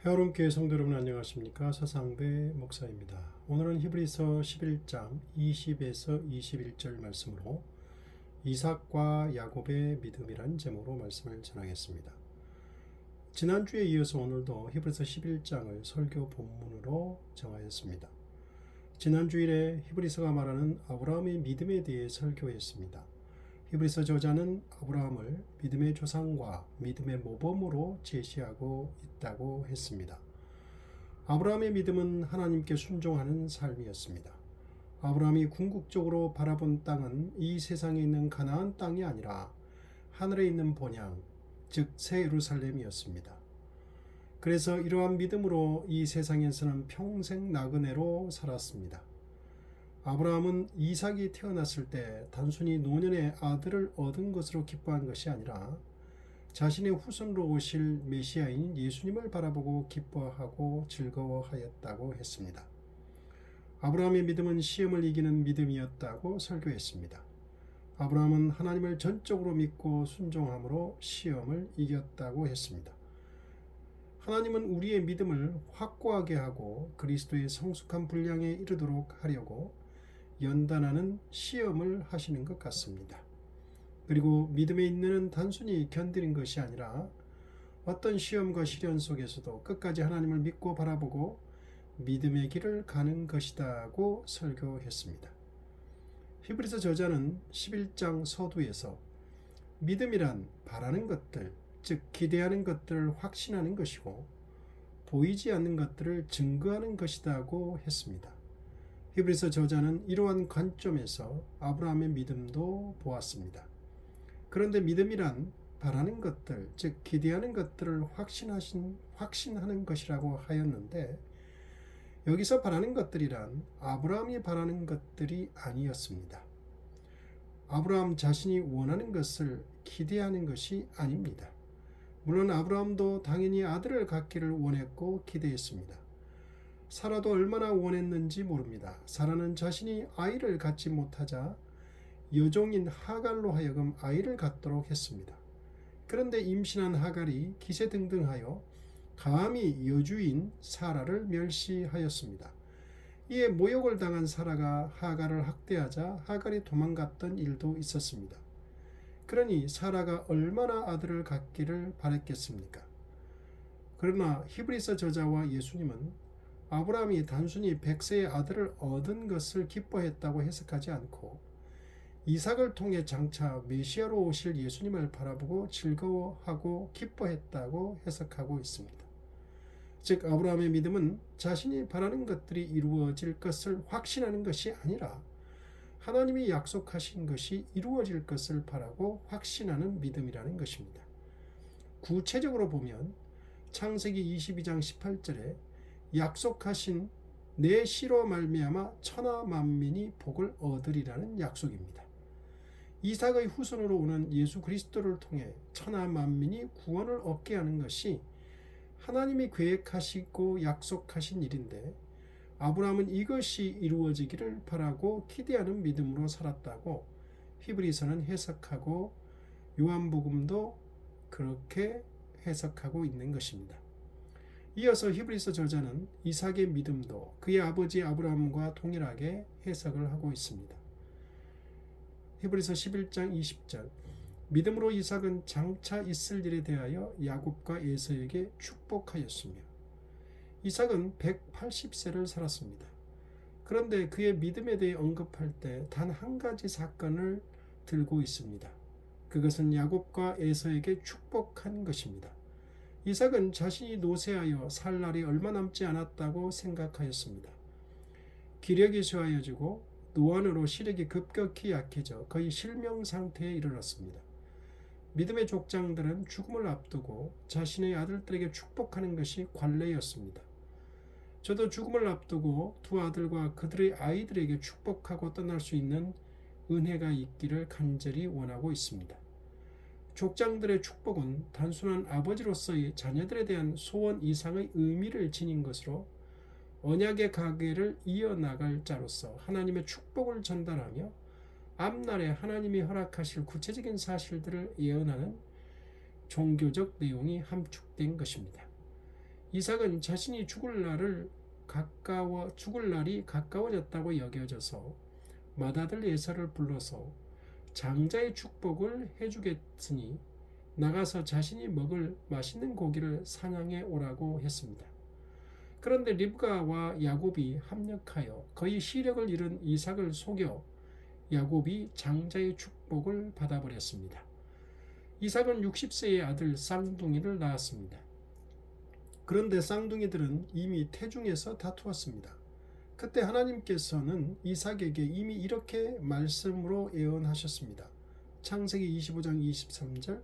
헤어룸교회 성도 여러분 안녕하십니까? 서상배 목사입니다. 오늘은 히브리서 11장 20에서 21절 말씀으로 이삭과 야곱의 믿음이란 제목으로 말씀을 전하겠습니다. 지난주에 이어서 오늘도 히브리서 11장을 설교 본문으로 정하였습니다. 지난 주일에 히브리서가 말하는 아브라함의 믿음에 대해 설교했습니다. 히브리서 저자는 아브라함을 믿음의 조상과 믿음의 모범으로 제시하고 있다고 했습니다. 아브라함의 믿음은 하나님께 순종하는 삶이었습니다. 아브라함이 궁극적으로 바라본 땅은 이 세상에 있는 가나안 땅이 아니라 하늘에 있는 본향, 즉 새 예루살렘이었습니다. 그래서 이러한 믿음으로 이 세상에서는 평생 나그네로 살았습니다. 아브라함은 이삭이 태어났을 때 단순히 노년의 아들을 얻은 것으로 기뻐한 것이 아니라 자신의 후손으로 오실 메시아인 예수님을 바라보고 기뻐하고 즐거워하였다고 했습니다. 아브라함의 믿음은 시험을 이기는 믿음이었다고 설교했습니다. 아브라함은 하나님을 전적으로 믿고 순종함으로 시험을 이겼다고 했습니다. 하나님은 우리의 믿음을 확고하게 하고 그리스도의 성숙한 분량에 이르도록 하려고 연단하는 시험을 하시는 것 같습니다. 그리고 믿음의 인내는 단순히 견디는 것이 아니라 어떤 시험과 시련 속에서도 끝까지 하나님을 믿고 바라보고 믿음의 길을 가는 것이다고 설교했습니다. 히브리서 저자는 11장 서두에서 믿음이란 바라는 것들, 즉 기대하는 것들을 확신하는 것이고 보이지 않는 것들을 증거하는 것이다고 했습니다. 히브리서 저자는 이러한 관점에서 아브라함의 믿음도 보았습니다. 그런데 믿음이란 바라는 것들, 즉 기대하는 것들을 확신하는 것이라고 하였는데 여기서 바라는 것들이란 아브라함이 바라는 것들이 아니었습니다. 아브라함 자신이 원하는 것을 기대하는 것이 아닙니다. 물론 아브라함도 당연히 아들을 갖기를 원했고 기대했습니다. 사라도 얼마나 원했는지 모릅니다. 사라는 자신이 아이를 갖지 못하자 여종인 하갈로 하여금 아이를 갖도록 했습니다. 그런데 임신한 하갈이 기세등등하여 감히 여주인 사라를 멸시하였습니다. 이에 모욕을 당한 사라가 하갈을 학대하자 하갈이 도망갔던 일도 있었습니다. 그러니 사라가 얼마나 아들을 갖기를 바랬겠습니까? 그러나 히브리서 저자와 예수님은 아브라함이 단순히 100세의 아들을 얻은 것을 기뻐했다고 해석하지 않고 이삭을 통해 장차 메시아로 오실 예수님을 바라보고 즐거워하고 기뻐했다고 해석하고 있습니다. 즉 아브라함의 믿음은 자신이 바라는 것들이 이루어질 것을 확신하는 것이 아니라 하나님이 약속하신 것이 이루어질 것을 바라고 확신하는 믿음이라는 것입니다. 구체적으로 보면 창세기 22장 18절에 약속하신 내 씨로 말미암아 천하 만민이 복을 얻으리라는 약속입니다. 이삭의 후손으로 오는 예수 그리스도를 통해 천하 만민이 구원을 얻게 하는 것이 하나님이 계획하시고 약속하신 일인데 아브라함은 이것이 이루어지기를 바라고 기대하는 믿음으로 살았다고 히브리서는 해석하고 요한복음도 그렇게 해석하고 있는 것입니다. 이어서 히브리서 저자는 이삭의 믿음도 그의 아버지 아브라함과 동일하게 해석을 하고 있습니다. 히브리서 11장 20절 믿음으로 이삭은 장차 있을 일에 대하여 야곱과 에서에게 축복하였으며 이삭은 180세를 살았습니다. 그런데 그의 믿음에 대해 언급할 때 단 한 가지 사건을 들고 있습니다. 그것은 야곱과 에서에게 축복한 것입니다. 이삭은 자신이 노쇠하여 살 날이 얼마 남지 않았다고 생각하였습니다. 기력이 쇠하여지고 노안으로 시력이 급격히 약해져 거의 실명 상태에 이르렀습니다. 믿음의 족장들은 죽음을 앞두고 자신의 아들들에게 축복하는 것이 관례였습니다. 저도 죽음을 앞두고 두 아들과 그들의 아이들에게 축복하고 떠날 수 있는 은혜가 있기를 간절히 원하고 있습니다. 족장들의 축복은 단순한 아버지로서의 자녀들에 대한 소원 이상의 의미를 지닌 것으로 언약의 가계를 이어나갈 자로서 하나님의 축복을 전달하며 앞날에 하나님이 허락하실 구체적인 사실들을 예언하는 종교적 내용이 함축된 것입니다. 이삭은 자신이 죽을 날이 가까워졌다고 여겨져서 맏아들 에사를 불러서 장자의 축복을 해주겠으니 나가서 자신이 먹을 맛있는 고기를 사냥해 오라고 했습니다. 그런데 립가와 야곱이 합력하여 거의 시력을 잃은 이삭을 속여 야곱이 장자의 축복을 받아버렸습니다. 이삭은 60세의 아들 쌍둥이를 낳았습니다. 그런데 쌍둥이들은 이미 태중에서 다투었습니다. 그때 하나님께서는 이삭에게 이미 이렇게 말씀으로 예언하셨습니다. 창세기 25장 23절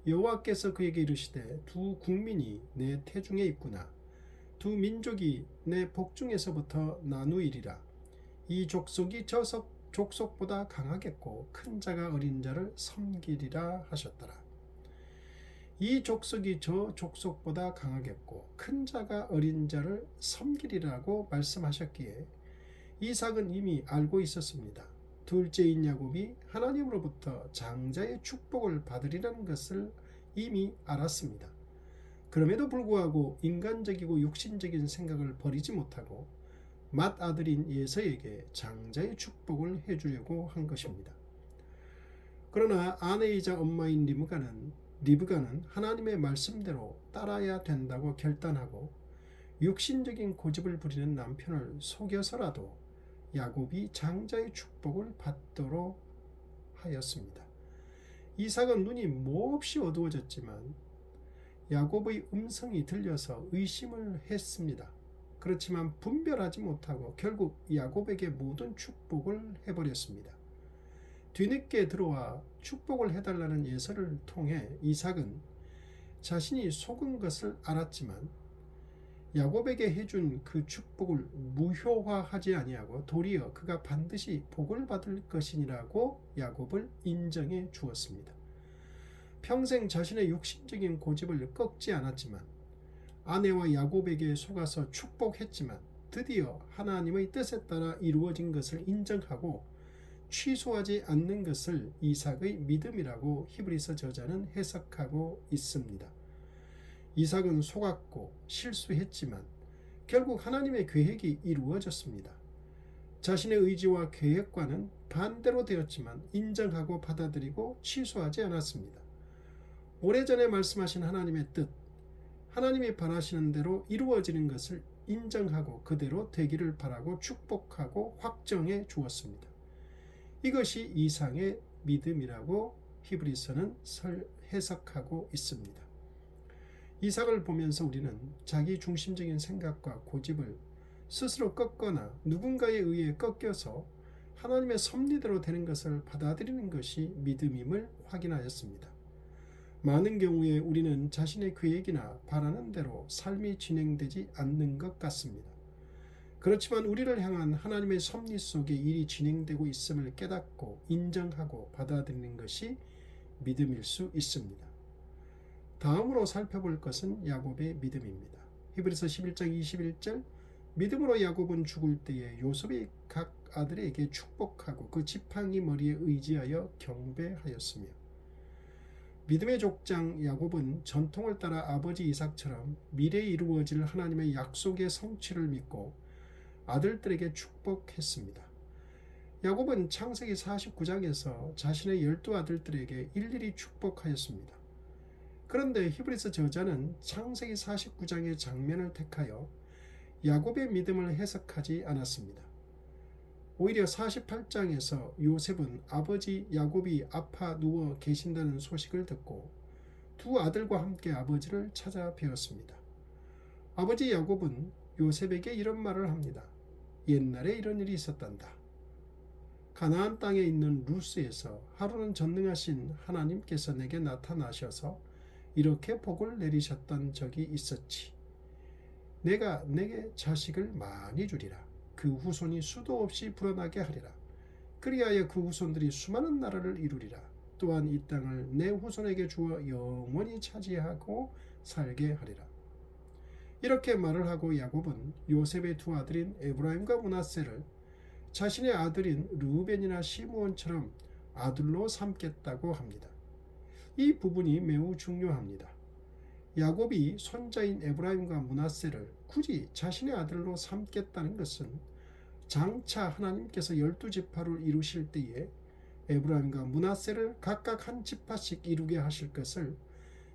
여호와께서 그에게 이르시되 두 국민이 내 태중에 있구나. 두 민족이 내 복중에서부터 나누이리라. 이 족속이 저 족속보다 강하겠고 큰 자가 어린 자를 섬기리라 하셨더라. 이 족속이 저 족속보다 강하겠고 큰 자가 어린 자를 섬기리라고 말씀하셨기에 이삭은 이미 알고 있었습니다. 둘째인 야곱이 하나님으로부터 장자의 축복을 받으리라는 것을 이미 알았습니다. 그럼에도 불구하고 인간적이고 육신적인 생각을 버리지 못하고 맏아들인 예서에게 장자의 축복을 해주려고 한 것입니다. 그러나 아내이자 엄마인 리브가는 하나님의 말씀대로 따라야 된다고 결단하고 육신적인 고집을 부리는 남편을 속여서라도 야곱이 장자의 축복을 받도록 하였습니다. 이삭은 눈이 몹시 어두워졌지만 야곱의 음성이 들려서 의심을 했습니다. 그렇지만 분별하지 못하고 결국 야곱에게 모든 축복을 해버렸습니다. 뒤늦게 들어와 축복을 해달라는 예서를 통해 이삭은 자신이 속은 것을 알았지만 야곱에게 해준 그 축복을 무효화하지 아니하고 도리어 그가 반드시 복을 받을 것이니라고 야곱을 인정해 주었습니다. 평생 자신의 육신적인 고집을 꺾지 않았지만 아내와 야곱에게 속아서 축복했지만 드디어 하나님의 뜻에 따라 이루어진 것을 인정하고 취소하지 않는 것을 이삭의 믿음이라고 히브리서 저자는 해석하고 있습니다. 이삭은 속았고 실수했지만 결국 하나님의 계획이 이루어졌습니다. 자신의 의지와 계획과는 반대로 되었지만 인정하고 받아들이고 취소하지 않았습니다. 오래전에 말씀하신 하나님의 뜻, 하나님이 바라시는 대로 이루어지는 것을 인정하고 그대로 되기를 바라고 축복하고 확정해 주었습니다. 이것이 이삭의 믿음이라고 히브리서는 해석하고 있습니다. 이삭을 보면서 우리는 자기 중심적인 생각과 고집을 스스로 꺾거나 누군가에 의해 꺾여서 하나님의 섭리대로 되는 것을 받아들이는 것이 믿음임을 확인하였습니다. 많은 경우에 우리는 자신의 계획이나 바라는 대로 삶이 진행되지 않는 것 같습니다. 그렇지만 우리를 향한 하나님의 섭리 속에 일이 진행되고 있음을 깨닫고 인정하고 받아들이는 것이 믿음일 수 있습니다. 다음으로 살펴볼 것은 야곱의 믿음입니다. 히브리서 11장 21절 믿음으로 야곱은 죽을 때에 요셉이 각 아들에게 축복하고 그 지팡이 머리에 의지하여 경배하였으며 믿음의 족장 야곱은 전통을 따라 아버지 이삭처럼 미래에 이루어질 하나님의 약속의 성취를 믿고 아들들에게 축복했습니다. 야곱은 창세기 49장에서 자신의 12아들들에게 일일이 축복하였습니다. 그런데 히브리서 저자는 창세기 49장의 장면을 택하여 야곱의 믿음을 해석하지 않았습니다. 오히려 48장에서 요셉은 아버지 야곱이 아파 누워 계신다는 소식을 듣고 두 아들과 함께 아버지를 찾아뵈었습니다. 아버지 야곱은 요셉에게 이런 말을 합니다. 옛날에 이런 일이 있었단다. 가나안 땅에 있는 루스에서 하루는 전능하신 하나님께서 내게 나타나셔서 이렇게 복을 내리셨던 적이 있었지. 내가 내게 자식을 많이 주리라. 그 후손이 수도 없이 불어나게 하리라. 그리하여 그 후손들이 수많은 나라를 이루리라. 또한 이 땅을 내 후손에게 주어 영원히 차지하고 살게 하리라. 이렇게 말을 하고 야곱은 요셉의 두 아들인 에브라임과 므낫세를 자신의 아들인 르우벤이나 시므온처럼 아들로 삼겠다고 합니다. 이 부분이 매우 중요합니다. 야곱이 손자인 에브라임과 므낫세를 굳이 자신의 아들로 삼겠다는 것은 장차 하나님께서 12지파를 이루실 때에 에브라임과 므낫세를 각각 한 지파씩 이루게 하실 것을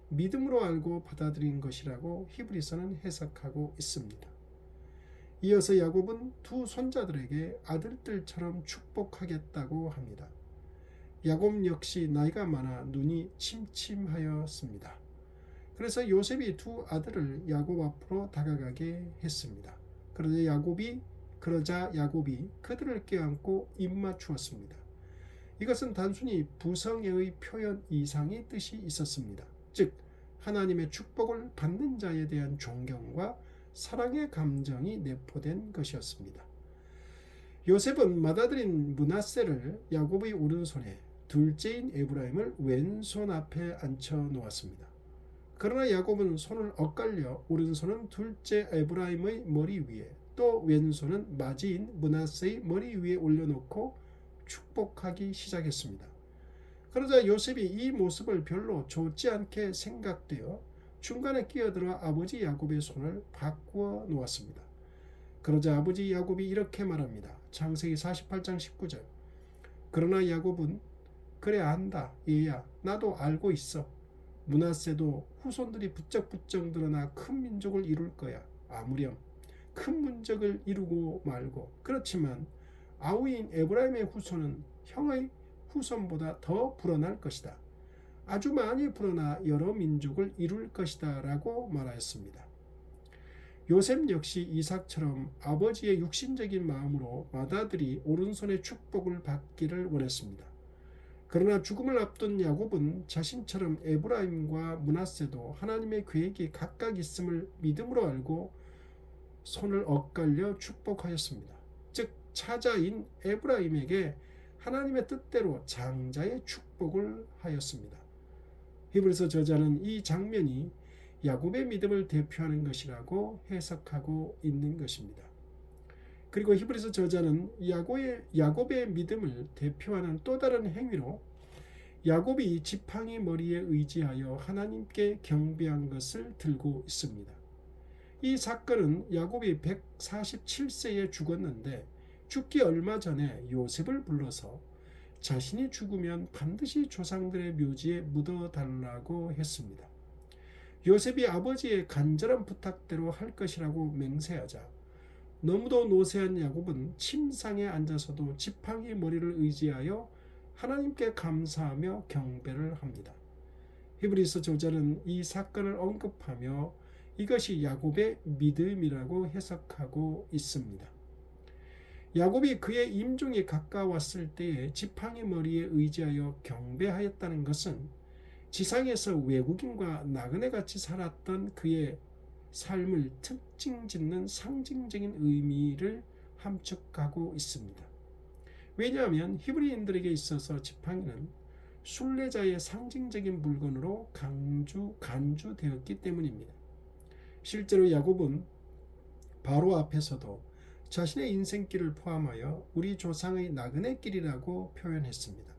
믿음으로 알고 받아들인 것이라고 히브리서는 해석하고 있습니다. 이어서 야곱은 두 손자들에게 아들들처럼 축복하겠다고 합니다. 야곱 역시 나이가 많아 눈이 침침하였습니다. 그래서 요셉이 두 아들을 야곱 앞으로 다가가게 했습니다. 그러자 야곱이 그들을 껴안고 입맞추었습니다. 이것은 단순히 부성애의 표현 이상의 뜻이 있었습니다. 즉 하나님의 축복을 받는 자에 대한 존경과 사랑의 감정이 내포된 것이었습니다. 요셉은 맏아들인 므낫세를 야곱의 오른손에, 둘째인 에브라임을 왼손 앞에 앉혀 놓았습니다. 그러나 야곱은 손을 엇갈려 오른손은 둘째 에브라임의 머리 위에, 또 왼손은 맏이인 므낫세의 머리 위에 올려놓고 축복하기 시작했습니다. 그러자 요셉이 이 모습을 별로 좋지 않게 생각되어 중간에 끼어들어 아버지 야곱의 손을 바꾸어 놓았습니다. 그러자 아버지 야곱이 이렇게 말합니다. 창세기 48장 19절. 그러나 야곱은 그래 안다 얘야 나도 알고 있어. 므낫세도 후손들이 부쩍부쩍 늘어나 큰 민족을 이룰 거야. 아무렴 큰 문적을 이루고 말고. 그렇지만 아우인 에브라임의 후손은 형의 후손보다 더 불어날 것이다. 아주 많이 불어나 여러 민족을 이룰 것이다 라고 말하였습니다. 요셉 역시 이삭처럼 아버지의 육신적인 마음으로 맏아들이 오른손의 축복을 받기를 원했습니다. 그러나 죽음을 앞둔 야곱은 자신처럼 에브라임과 므낫세도 하나님의 계획이 각각 있음을 믿음으로 알고 손을 엇갈려 축복하였습니다. 즉 차자인 에브라임에게 하나님의 뜻대로 장자의 축복을 하였습니다. 히브리서 저자는 이 장면이 야곱의 믿음을 대표하는 것이라고 해석하고 있는 것입니다. 그리고 히브리서 저자는 야곱의 믿음을 대표하는 또 다른 행위로 야곱이 지팡이 머리에 의지하여 하나님께 경배한 것을 들고 있습니다. 이 사건은 야곱이 147세에 죽었는데 죽기 얼마 전에 요셉을 불러서 자신이 죽으면 반드시 조상들의 묘지에 묻어달라고 했습니다. 요셉이 아버지의 간절한 부탁대로 할 것이라고 맹세하자 너무도 노쇠한 야곱은 침상에 앉아서도 지팡이 머리를 의지하여 하나님께 감사하며 경배를 합니다. 히브리서 저자는 이 사건을 언급하며 이것이 야곱의 믿음이라고 해석하고 있습니다. 야곱이 그의 임종이 가까웠을 때에 지팡이 머리에 의지하여 경배하였다는 것은 지상에서 외국인과 나그네같이 살았던 그의 삶을 특징짓는 상징적인 의미를 함축하고 있습니다. 왜냐하면 히브리인들에게 있어서 지팡이는 순례자의 상징적인 물건으로 간주되었기 때문입니다. 실제로 야곱은 바로 앞에서도 자신의 인생길을 포함하여 우리 조상의 나그네길이라고 표현했습니다.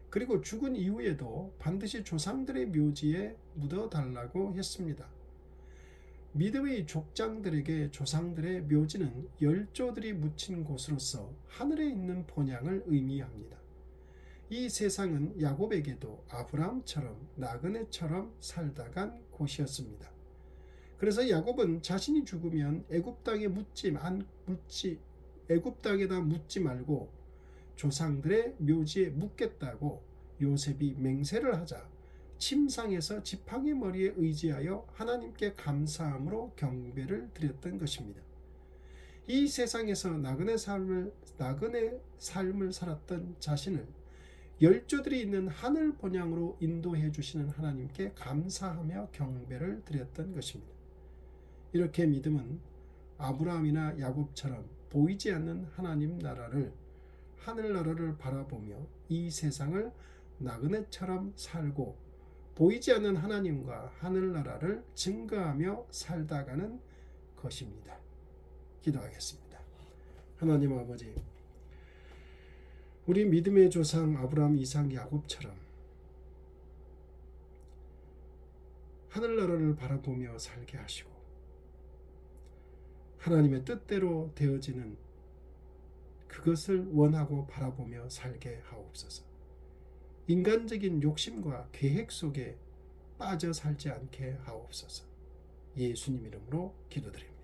그리고 죽은 이후에도 반드시 조상들의 묘지에 묻어달라고 했습니다. 믿음의 족장들에게 조상들의 묘지는 열조들이 묻힌 곳으로서 하늘에 있는 본향을 의미합니다. 이 세상은 야곱에게도 아브라함처럼 나그네처럼 살다간 곳이었습니다. 그래서 야곱은 자신이 죽으면 애굽 땅에다 묻지 말고 조상들의 묘지에 묻겠다고 요셉이 맹세를 하자 침상에서 지팡이 머리에 의지하여 하나님께 감사함으로 경배를 드렸던 것입니다. 이 세상에서 나그네 삶을 살았던 자신을 열조들이 있는 하늘 본향으로 인도해 주시는 하나님께 감사하며 경배를 드렸던 것입니다. 이렇게 믿음은 아브라함이나 야곱처럼 보이지 않는 하나님 나라를, 하늘나라를 바라보며 이 세상을 나그네처럼 살고 보이지 않는 하나님과 하늘나라를 증거하며 살다가는 것입니다. 기도하겠습니다. 하나님 아버지, 우리 믿음의 조상 아브라함, 이삭, 야곱처럼 하늘나라를 바라보며 살게 하시고 하나님의 뜻대로 되어지는 그것을 원하고 바라보며 살게 하옵소서. 인간적인 욕심과 계획 속에 빠져 살지 않게 하옵소서. 예수님 이름으로 기도드립니다.